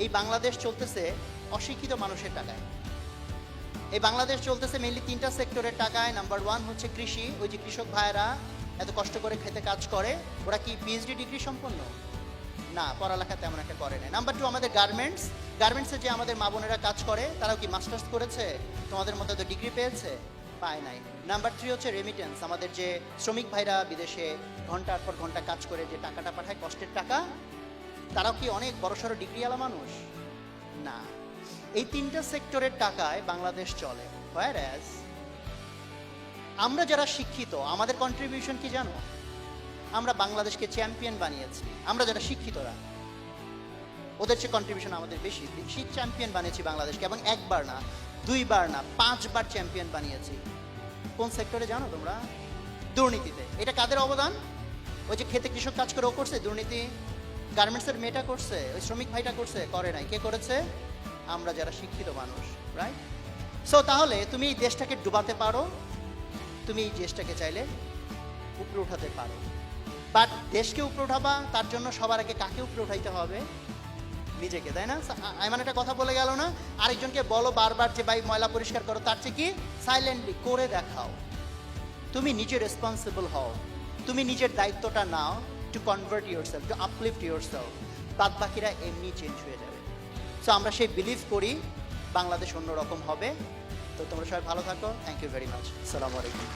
এই বাংলাদেশ চলতেছে অশিক্ষিত মানুষের টাকায়। এই বাংলাদেশ চলতেছে মেইনলি তিনটা সেক্টরের টাকায়। নাম্বার ওয়ান হচ্ছে কৃষি। ওই যে কৃষক ভাইয়েরা এত কষ্ট করে খেতে কাজ করে, ওরা কি পিএইচডি ডিগ্রি সম্পন্ন? না, পড়ালেখা তেমন একটা করে না। নাম্বার টু আমাদের গার্মেন্টসে যে আমাদের মা বোনেরা কাজ করে, তারাও কি মাস্টার্স করেছে? তোমাদের মধ্যে তো ডিগ্রি পেয়েছে? পায় নাই। নাম্বার থ্রি হচ্ছে রেমিটেন্স। আমাদের যে শ্রমিক ভাইরা বিদেশে ঘন্টার পর ঘন্টা কাজ করে যে টাকাটা পাঠায়, কষ্টের টাকা, তারাও কি অনেক বড়সড় ডিগ্রিওয়ালা মানুষ? না। এই তিনটা সেক্টরের টাকায় বাংলাদেশ চলে। হোয়ারএজ আমরা যারা শিক্ষিত, আমাদের কন্ট্রিবিউশন কি জানো? আমরা বাংলাদেশকে চ্যাম্পিয়ন বানিয়েছি। আমরা যারা শিক্ষিতরা, ওদের চেয়ে কন্ট্রিবিউশন আমাদের বেশি। চ্যাম্পিয়ন বানিয়েছি বাংলাদেশকে, এবং একবার না, দুইবার না, 5 বার চ্যাম্পিয়ন বানিয়েছি। কোন সেক্টরে জানো তোমরা? দুর্নীতিতে। এটা কাদের অবদান? ওই যে খেতে কৃষক কাজ করে ও করছে দুর্নীতি? গার্মেন্টসের মেয়েটা করছে? ওই শ্রমিক ভাইটা করছে? করে নাই। কে করেছে? আমরা যারা শিক্ষিত মানুষ, রাইট? সো তাহলে তুমি এই দেশটাকে ডুবাতে পারো, তুমি এই দেশটাকে চাইলে উপরে উঠাতে পারো। বাট দেশকে উপরে উঠাবা, তার জন্য সবার আগে কাকে উপরে উঠাইতে হবে? নিজেকে, তাই না? এমন একটা কথা বলে গেল না, আরেকজনকে বলো বারবার যে ভাই ময়লা পরিষ্কার করো, তার চেয়ে কি সাইলেন্টলি করে দেখাও। তুমি নিজে রেসপন্সিবল হও, তুমি নিজের দায়িত্বটা নাও, to convert yourself, to uplift yourself. বাদ বাকিরা এমনি চেঞ্জ হয়ে যাবে। সো আমরা সেই বিলিভ করি বাংলাদেশ অন্যরকম হবে। তো তোমরা সবাই ভালো থাকো। Thank you very much. আসসালামু আলাইকুম।